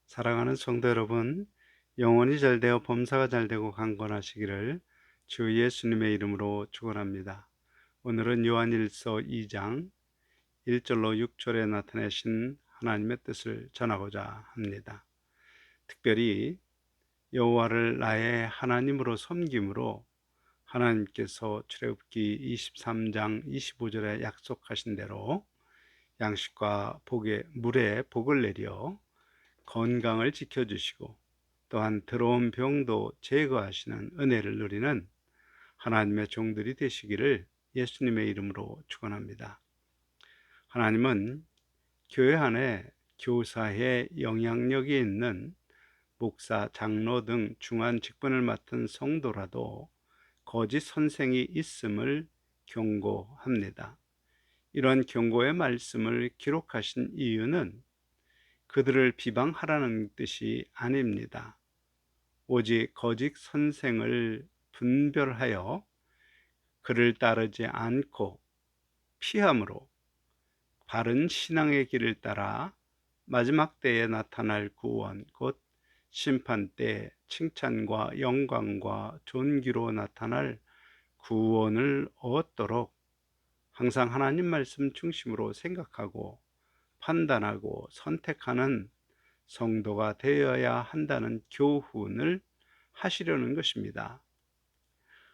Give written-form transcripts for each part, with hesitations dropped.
사랑하는 성도 여러분, 영혼이 잘되어 범사가 잘되고 강건하시기를 주 예수님의 이름으로 축원합니다. 오늘은 요한일서 2장 1절로 6절에 나타내신 하나님의 뜻을 전하고자 합니다. 특별히 여호와를 나의 하나님으로 섬김으로 하나님께서 출애굽기 23장 25절에 약속하신 대로 양식과 물에 복을 내려 건강을 지켜주시고 또한 들어온 병도 제거하시는 은혜를 누리는 하나님의 종들이 되시기를 예수님의 이름으로 축원합니다. 하나님은 교회 안에 교사의 영향력이 있는 목사, 장로 등 중한 직분을 맡은 성도라도 거짓 선생이 있음을 경고합니다. 이런 경고의 말씀을 기록하신 이유는 그들을 비방하라는 뜻이 아닙니다. 오직 거짓 선생을 분별하여 그를 따르지 않고 피함으로 바른 신앙의 길을 따라 마지막 때에 나타날 구원, 곧 심판 때 칭찬과 영광과 존귀로 나타날 구원을 얻도록 항상 하나님 말씀 중심으로 생각하고 판단하고 선택하는 성도가 되어야 한다는 교훈을 하시려는 것입니다.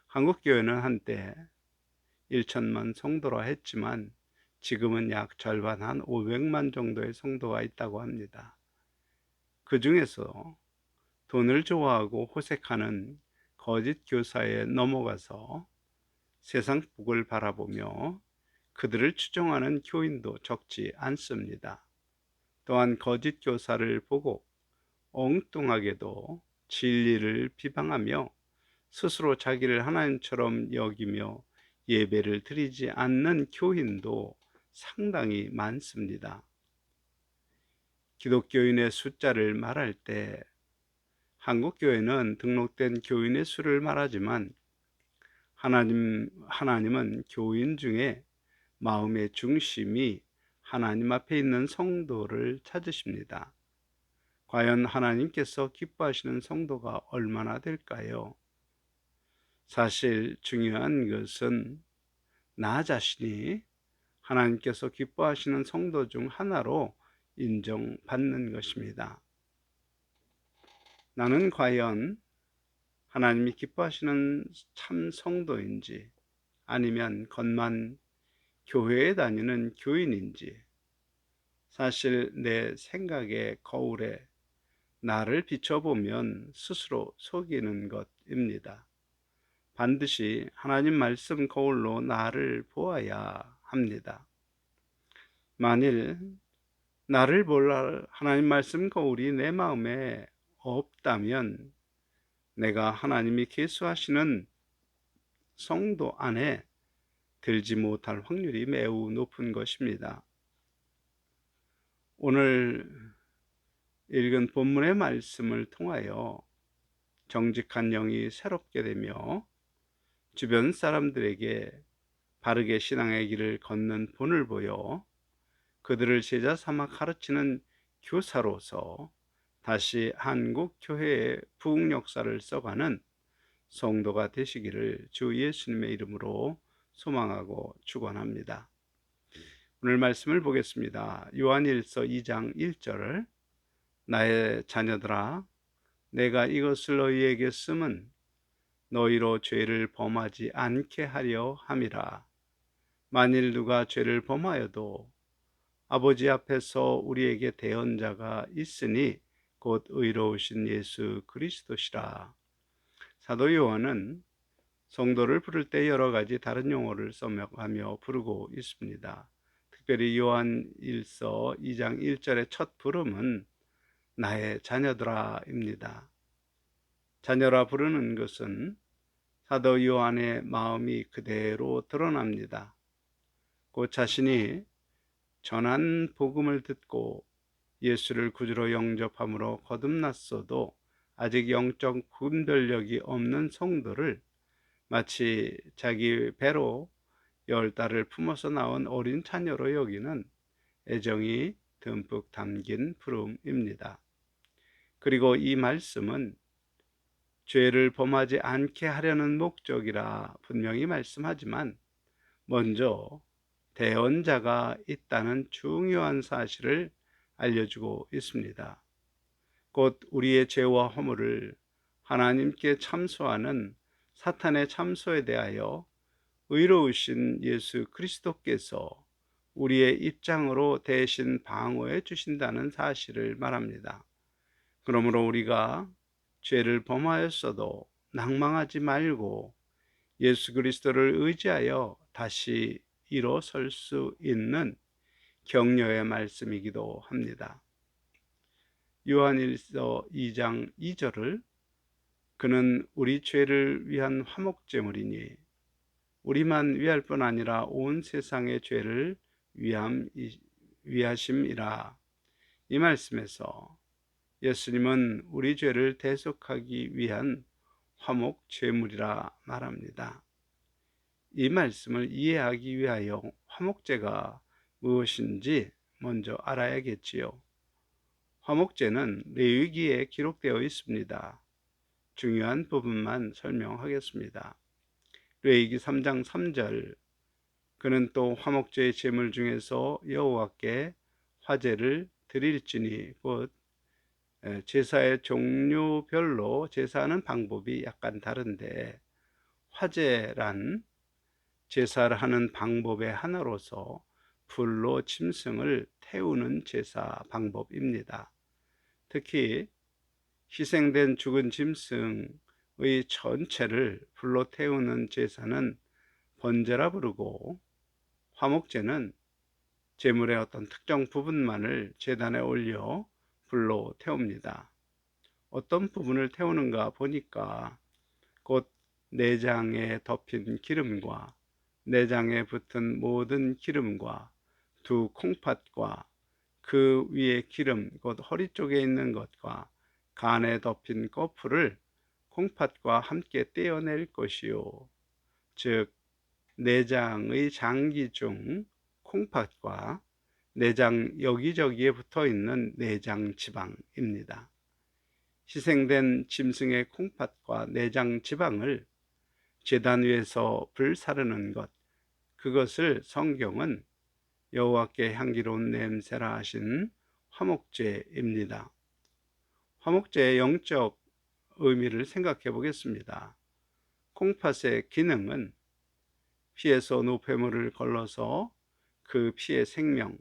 한국교회는 한때 1천만 성도라 했지만 지금은 약 절반 한 500만 정도의 성도가 있다고 합니다. 그 중에서 돈을 좋아하고 호색하는 거짓 교사에 넘어가서 세상 복을 바라보며 그들을 추종하는 교인도 적지 않습니다. 또한 거짓 교사를 보고 엉뚱하게도 진리를 비방하며 스스로 자기를 하나님처럼 여기며 예배를 드리지 않는 교인도 상당히 많습니다. 기독교인의 숫자를 말할 때 한국교회는 등록된 교인의 수를 말하지만 하나님은 교인 중에 마음의 중심이 하나님 앞에 있는 성도를 찾으십니다. 과연 하나님께서 기뻐하시는 성도가 얼마나 될까요? 사실 중요한 것은 나 자신이 하나님께서 기뻐하시는 성도 중 하나로 인정받는 것입니다. 나는 과연 하나님이 기뻐하시는 참 성도인지 아니면 겉만 교회에 다니는 교인인지 사실 내 생각의 거울에 나를 비춰보면 스스로 속이는 것입니다. 반드시 하나님 말씀 거울로 나를 보아야 합니다. 만일 나를 볼 하나님 말씀 거울이 내 마음에 없다면 내가 하나님이 계수하시는 성도 안에 들지 못할 확률이 매우 높은 것입니다. 오늘 읽은 본문의 말씀을 통하여 정직한 영이 새롭게 되며 주변 사람들에게 바르게 신앙의 길을 걷는 본을 보여 그들을 제자 삼아 가르치는 교사로서 다시 한국 교회의 부흥 역사를 써가는 성도가 되시기를 주 예수님의 이름으로 소망하고 축원합니다. 오늘 말씀을 보겠습니다. 요한일서 2장 1절 나의 자녀들아 내가 이것을 너희에게 쓰면 너희로 죄를 범하지 않게 하려 함이라. 만일 누가 죄를 범하여도 아버지 앞에서 우리에게 대언자가 있으니 곧 의로우신 예수 그리스도시라. 사도 요한은 성도를 부를 때 여러 가지 다른 용어를 써가며 부르고 있습니다. 특별히 요한일서 2장 1절의 첫 부름은 나의 자녀들아입니다. 자녀라 부르는 것은 사도 요한의 마음이 그대로 드러납니다. 곧 자신이 전한 복음을 듣고 예수를 구주로 영접함으로 거듭났어도 아직 영적 분별력이 없는 성도를 마치 자기 배로 10달을 품어서 나온 어린 자녀로 여기는 애정이 듬뿍 담긴 부름입니다. 그리고 이 말씀은 죄를 범하지 않게 하려는 목적이라 분명히 말씀하지만 먼저 대언자가 있다는 중요한 사실을 알려주고 있습니다. 곧 우리의 죄와 허물을 하나님께 참소하는 사탄의 참소에 대하여 의로우신 예수 그리스도께서 우리의 입장으로 대신 방어해 주신다는 사실을 말합니다. 그러므로 우리가 죄를 범하였어도 낭망하지 말고 예수 그리스도를 의지하여 다시 일어설 수 있는 격려의 말씀이기도 합니다. 요한일서 2장 2절을 그는 우리 죄를 위한 화목제물이니 우리만 위할 뿐 아니라 온 세상의 죄를 위하심이라. 이 말씀에서 예수님은 우리 죄를 대속하기 위한 화목제물이라 말합니다. 이 말씀을 이해하기 위하여 화목제가 무엇인지 먼저 알아야겠지요. 화목제는 레위기에 기록되어 있습니다. 중요한 부분만 설명하겠습니다. 레위기 3장 3절 그는 또 화목제의 제물 중에서 여호와께 화제를 드릴지니 곧 제사의 종류별로 제사하는 방법이 약간 다른데 화제란 제사를 하는 방법의 하나로서 불로 짐승을 태우는 제사 방법입니다. 특히 희생된 죽은 짐승의 전체를 불로 태우는 제사는 번제라 부르고 화목제는 제물의 어떤 특정 부분만을 제단에 올려 불로 태웁니다. 어떤 부분을 태우는가 보니까 곧 내장에 덮인 기름과 내장에 붙은 모든 기름과 두 콩팥과 그 위에 기름, 곧 허리 쪽에 있는 것과 간에 덮인 거풀을 콩팥과 함께 떼어낼 것이요. 즉 내장의 장기 중 콩팥과 내장 여기저기에 붙어 있는 내장 지방입니다. 희생된 짐승의 콩팥과 내장 지방을 제단 위에서 불사르는 것, 그것을 성경은 여호와께 향기로운 냄새라 하신 화목제입니다. 화목제의 영적 의미를 생각해 보겠습니다. 콩팥의 기능은 피에서 노폐물을 걸러서 그 피의 생명,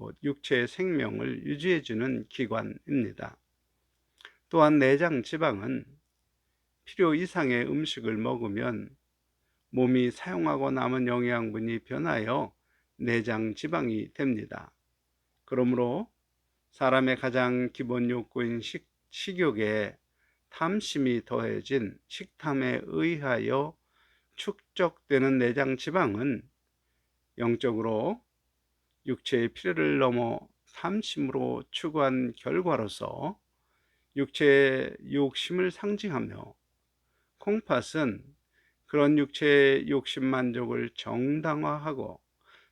곧 육체의 생명을 유지해 주는 기관입니다. 또한 내장 지방은 필요 이상의 음식을 먹으면 몸이 사용하고 남은 영양분이 변하여 내장 지방이 됩니다. 그러므로 사람의 가장 기본 욕구인 식욕에 탐심이 더해진 식탐에 의하여 축적되는 내장 지방은 영적으로 육체의 필요를 넘어 탐심으로 추구한 결과로서 육체의 욕심을 상징하며 콩팥은 그런 육체의 욕심 만족을 정당화하고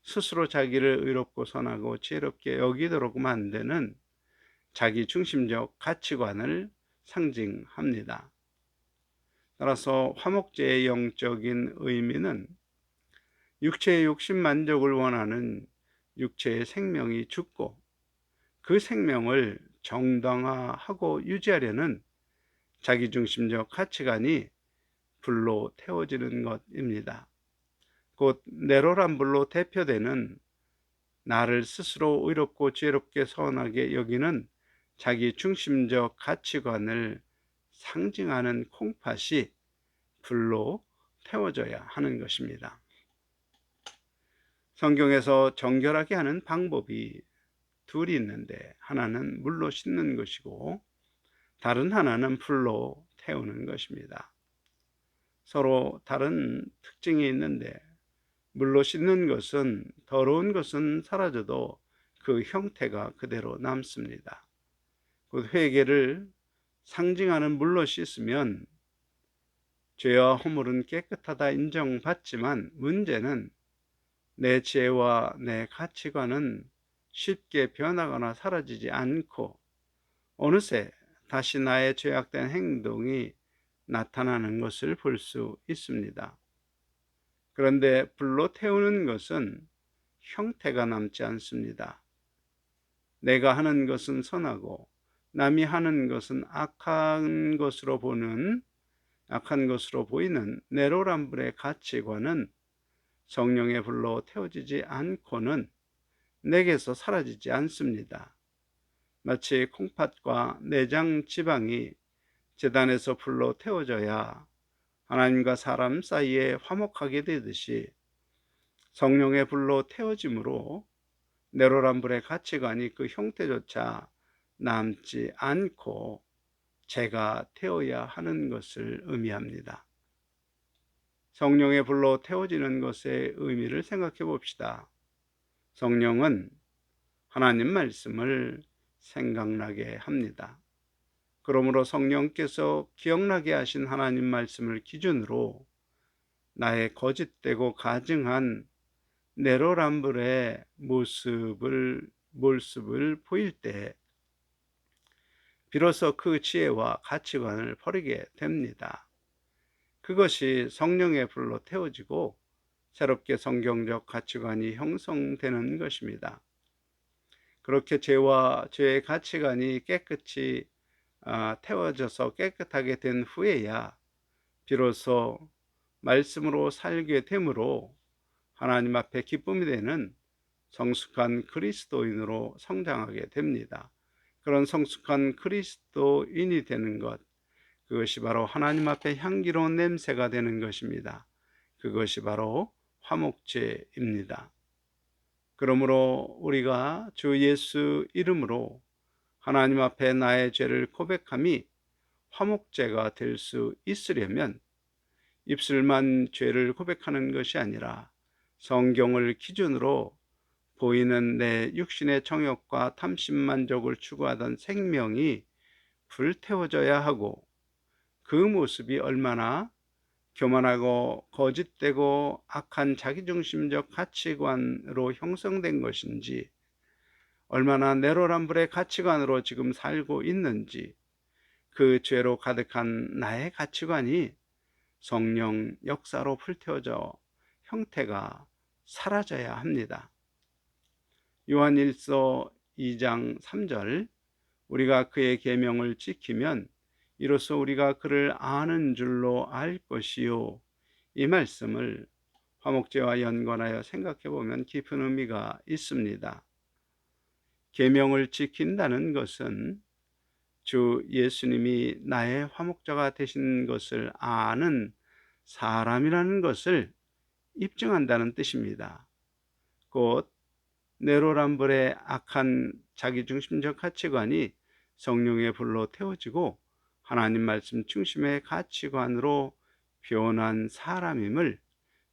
스스로 자기를 의롭고 선하고 지혜롭게 여기도록 만드는 자기 중심적 가치관을 상징합니다. 따라서 화목제의 영적인 의미는 육체의 욕심 만족을 원하는 육체의 생명이 죽고 그 생명을 정당화하고 유지하려는 자기중심적 가치관이 불로 태워지는 것입니다. 곧 내로란 불로 대표되는 나를 스스로 의롭고 지혜롭게 선하게 여기는 자기중심적 가치관을 상징하는 콩팥이 불로 태워져야 하는 것입니다. 성경에서 정결하게 하는 방법이 둘이 있는데 하나는 물로 씻는 것이고 다른 하나는 불로 태우는 것입니다. 서로 다른 특징이 있는데 물로 씻는 것은 더러운 것은 사라져도 그 형태가 그대로 남습니다. 곧 회개를 상징하는 물로 씻으면 죄와 허물은 깨끗하다 인정받지만 문제는 내 죄와 내 가치관은 쉽게 변하거나 사라지지 않고 어느새 다시 나의 죄악된 행동이 나타나는 것을 볼 수 있습니다. 그런데 불로 태우는 것은 형태가 남지 않습니다. 내가 하는 것은 선하고 남이 하는 것은 악한 것으로 보이는 내로남불의 가치관은 성령의 불로 태워지지 않고는 내게서 사라지지 않습니다. 마치 콩팥과 내장 지방이 제단에서 불로 태워져야 하나님과 사람 사이에 화목하게 되듯이 성령의 불로 태워짐으로 내로남불의 가치관이 그 형태조차 남지 않고 제가 태워야 하는 것을 의미합니다. 성령의 불로 태워지는 것의 의미를 생각해 봅시다. 성령은 하나님 말씀을 생각나게 합니다. 그러므로 성령께서 기억나게 하신 하나님 말씀을 기준으로 나의 거짓되고 가증한 내로남불의 모습을 보일 때 비로소 그 지혜와 가치관을 버리게 됩니다. 그것이 성령의 불로 태워지고 새롭게 성경적 가치관이 형성되는 것입니다. 그렇게 죄의 가치관이 깨끗이 태워져서 깨끗하게 된 후에야 비로소 말씀으로 살게 되므로 하나님 앞에 기쁨이 되는 성숙한 그리스도인으로 성장하게 됩니다. 그런 성숙한 그리스도인이 되는 것, 그것이 바로 하나님 앞에 향기로운 냄새가 되는 것입니다. 그것이 바로 화목제입니다. 그러므로 우리가 주 예수 이름으로 하나님 앞에 나의 죄를 고백함이 화목제가 될 수 있으려면 입술만 죄를 고백하는 것이 아니라 성경을 기준으로 보이는 내 육신의 정욕과 탐심만족을 추구하던 생명이 불태워져야 하고 그 모습이 얼마나 교만하고 거짓되고 악한 자기중심적 가치관으로 형성된 것인지, 얼마나 내로남불의 가치관으로 지금 살고 있는지, 그 죄로 가득한 나의 가치관이 성령 역사로 불태워져 형태가 사라져야 합니다. 요한일서 2장 3절, 우리가 그의 계명을 지키면 이로써 우리가 그를 아는 줄로 알 것이요. 이 말씀을 화목제와 연관하여 생각해 보면 깊은 의미가 있습니다. 계명을 지킨다는 것은 주 예수님이 나의 화목자가 되신 것을 아는 사람이라는 것을 입증한다는 뜻입니다. 곧 내로남불의 악한 자기중심적 가치관이 성령의 불로 태워지고 하나님 말씀 중심의 가치관으로 변한 사람임을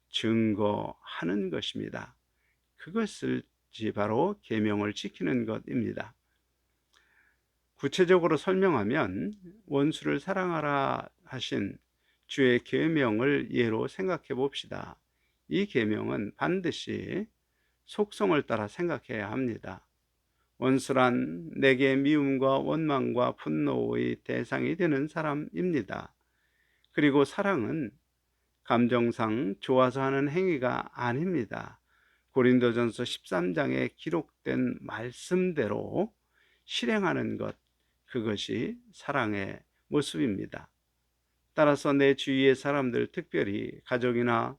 증거하는 것입니다. 그것을 바로 계명을 지키는 것입니다. 구체적으로 설명하면 원수를 사랑하라 하신 주의 계명을 예로 생각해 봅시다. 이 계명은 반드시 속성을 따라 생각해야 합니다. 원수란 내게 미움과 원망과 분노의 대상이 되는 사람입니다. 그리고 사랑은 감정상 좋아서 하는 행위가 아닙니다. 고린도전서 13장에 기록된 말씀대로 실행하는 것, 그것이 사랑의 모습입니다. 따라서 내 주위의 사람들, 특별히 가족이나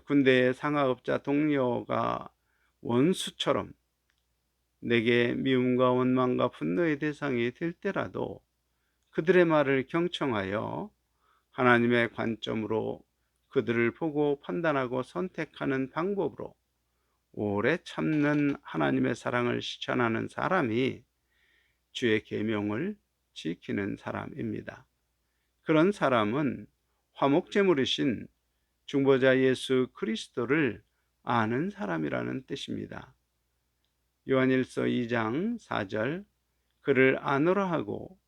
군대의 상하업자 동료가 원수처럼 내게 미움과 원망과 분노의 대상이 될 때라도 그들의 말을 경청하여 하나님의 관점으로 그들을 보고 판단하고 선택하는 방법으로 오래 참는 하나님의 사랑을 실천하는 사람이 주의 계명을 지키는 사람입니다. 그런 사람은 화목제물이신 중보자 예수 그리스도를 아는 사람이라는 뜻입니다. 요한일서 2장 4절, 그를 아노라 하고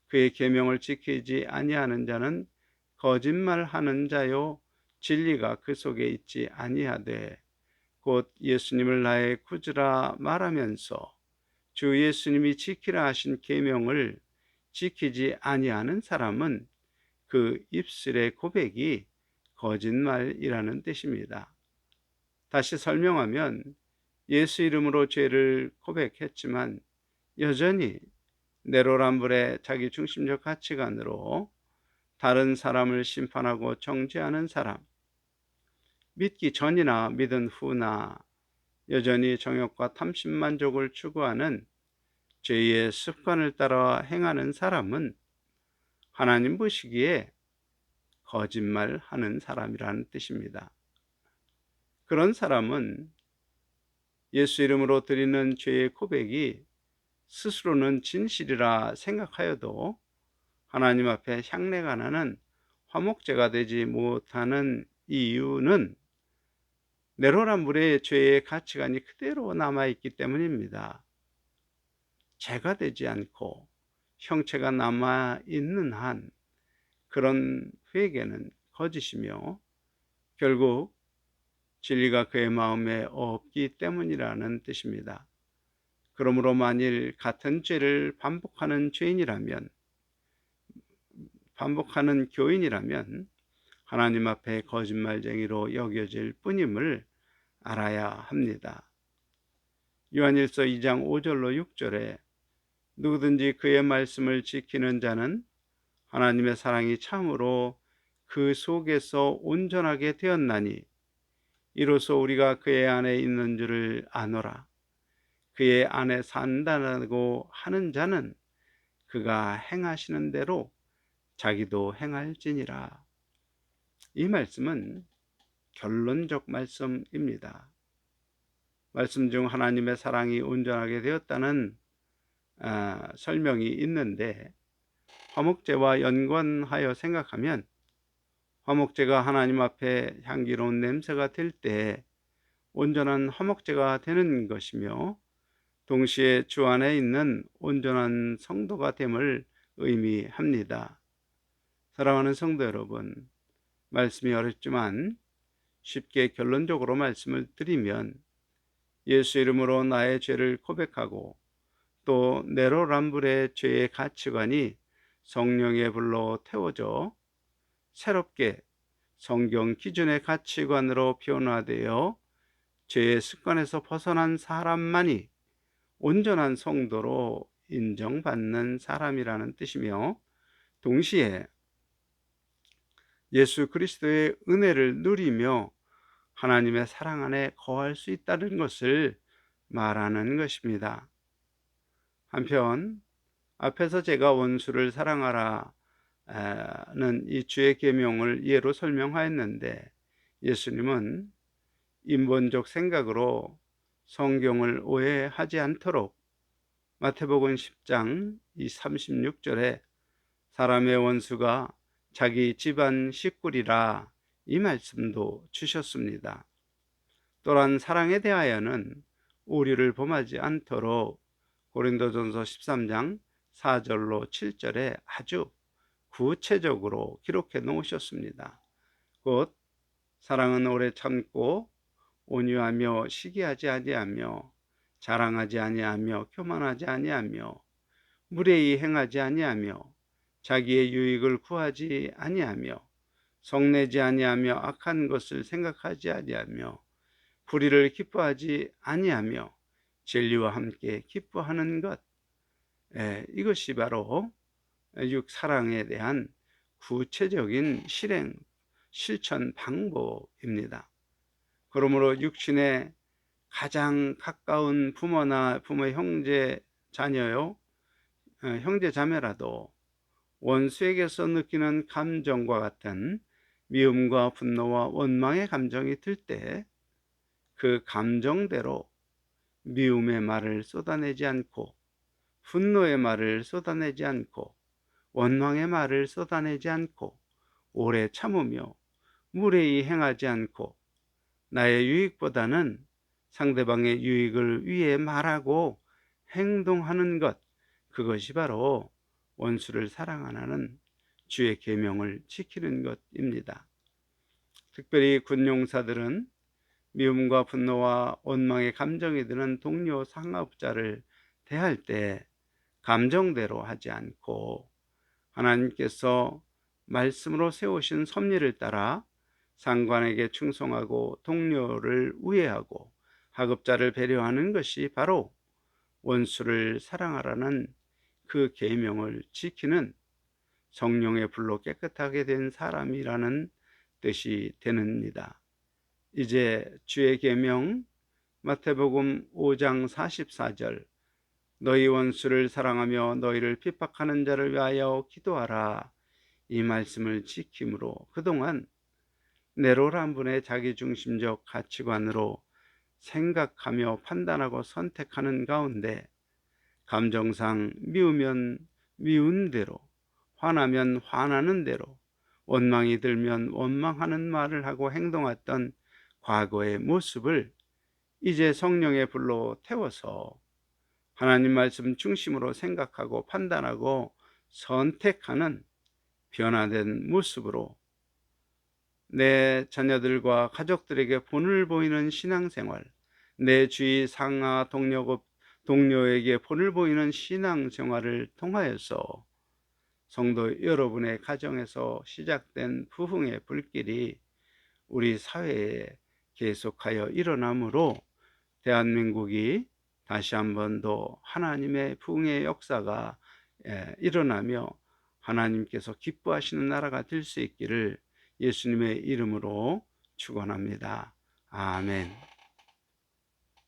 그의 계명을 지키지 아니하는 자는 거짓말하는 자요 진리가 그 속에 있지 아니하되, 곧 예수님을 나의 구주라 말하면서 주 예수님이 지키라 하신 계명을 지키지 아니하는 사람은 그 입술의 고백이 거짓말이라는 뜻입니다. 다시 설명하면 예수 이름으로 죄를 고백했지만 여전히 내로남불의 자기 중심적 가치관으로 다른 사람을 심판하고 정죄하는 사람, 믿기 전이나 믿은 후나 여전히 정욕과 탐심만족을 추구하는 죄의 습관을 따라 행하는 사람은 하나님 보시기에 거짓말하는 사람이라는 뜻입니다. 그런 사람은 예수 이름으로 드리는 죄의 고백이 스스로는 진실이라 생각하여도 하나님 앞에 향례가 나는 화목제가 되지 못하는 이유는 내로남불의 죄의 가치관이 그대로 남아있기 때문입니다. 죄가 되지 않고 형체가 남아있는 한 그런 회개는 거짓이며 결국 진리가 그의 마음에 없기 때문이라는 뜻입니다. 그러므로 만일 같은 죄를 반복하는 교인이라면 하나님 앞에 거짓말쟁이로 여겨질 뿐임을 알아야 합니다. 요한일서 2장 5절로 6절에 누구든지 그의 말씀을 지키는 자는 하나님의 사랑이 참으로 그 속에서 온전하게 되었나니 이로써 우리가 그의 안에 있는 줄을 아노라. 그의 안에 산다고 하는 자는 그가 행하시는 대로 자기도 행할지니라. 이 말씀은 결론적 말씀입니다. 말씀 중 하나님의 사랑이 온전하게 되었다는 설명이 있는데 화목제와 연관하여 생각하면 화목제가 하나님 앞에 향기로운 냄새가 될 때 온전한 화목제가 되는 것이며 동시에 주 안에 있는 온전한 성도가 됨을 의미합니다. 사랑하는 성도 여러분, 말씀이 어렵지만 쉽게 결론적으로 말씀을 드리면 예수 이름으로 나의 죄를 고백하고 또 내로남불의 죄의 가치관이 성령의 불로 태워져 새롭게 성경 기준의 가치관으로 변화되어 죄의 습관에서 벗어난 사람만이 온전한 성도로 인정받는 사람이라는 뜻이며 동시에 예수 그리스도의 은혜를 누리며 하나님의 사랑 안에 거할 수 있다는 것을 말하는 것입니다. 한편 앞에서 제가 원수를 사랑하라는 이 주의 계명을 예로 설명하였는데 예수님은 인본적 생각으로 성경을 오해하지 않도록 마태복음 10장 36절에 사람의 원수가 자기 집안 식구리라 이 말씀도 주셨습니다. 또한 사랑에 대하여는 오류를 범하지 않도록 고린도전서 13장 4절로 7절에 아주 구체적으로 기록해 놓으셨습니다. 곧 사랑은 오래 참고 온유하며 시기하지 아니하며 자랑하지 아니하며 교만하지 아니하며 무례히 행하지 아니하며 자기의 유익을 구하지 아니하며 성내지 아니하며 악한 것을 생각하지 아니하며 불의를 기뻐하지 아니하며 진리와 함께 기뻐하는 것, 이것이 바로 사랑에 대한 구체적인 실천 방법입니다. 그러므로 육신의 가장 가까운 부모나 부모 형제 자녀요, 형제 자매라도 원수에게서 느끼는 감정과 같은 미움과 분노와 원망의 감정이 들 때 그 감정대로 미움의 말을 쏟아내지 않고 분노의 말을 쏟아내지 않고 원망의 말을 쏟아내지 않고 오래 참으며 무례히 행하지 않고 나의 유익보다는 상대방의 유익을 위해 말하고 행동하는 것, 그것이 바로 원수를 사랑하는 주의 계명을 지키는 것입니다. 특별히 군용사들은 미움과 분노와 원망의 감정이 드는 동료 상업자를 대할 때 감정대로 하지 않고 하나님께서 말씀으로 세우신 섭리를 따라 상관에게 충성하고 동료를 우애하고 하급자를 배려하는 것이 바로 원수를 사랑하라는 그 계명을 지키는 성령의 불로 깨끗하게 된 사람이라는 뜻이 되느니라. 이제 주의 계명 마태복음 5장 44절 너희 원수를 사랑하며 너희를 핍박하는 자를 위하여 기도하라. 이 말씀을 지킴으로 그동안 내로남불의 자기중심적 가치관으로 생각하며 판단하고 선택하는 가운데 감정상 미우면 미운 대로, 화나면 화나는 대로, 원망이 들면 원망하는 말을 하고 행동했던 과거의 모습을 이제 성령의 불로 태워서 하나님 말씀 중심으로 생각하고 판단하고 선택하는 변화된 모습으로 내 자녀들과 가족들에게 본을 보이는 신앙생활, 내 주위 상하 동료에게 본을 보이는 신앙생활을 통하여서 성도 여러분의 가정에서 시작된 부흥의 불길이 우리 사회에 계속하여 일어나므로 대한민국이 다시 한 번 더 하나님의 부흥의 역사가 일어나며 하나님께서 기뻐하시는 나라가 될 수 있기를 예수님의 이름으로 축원합니다. 아멘.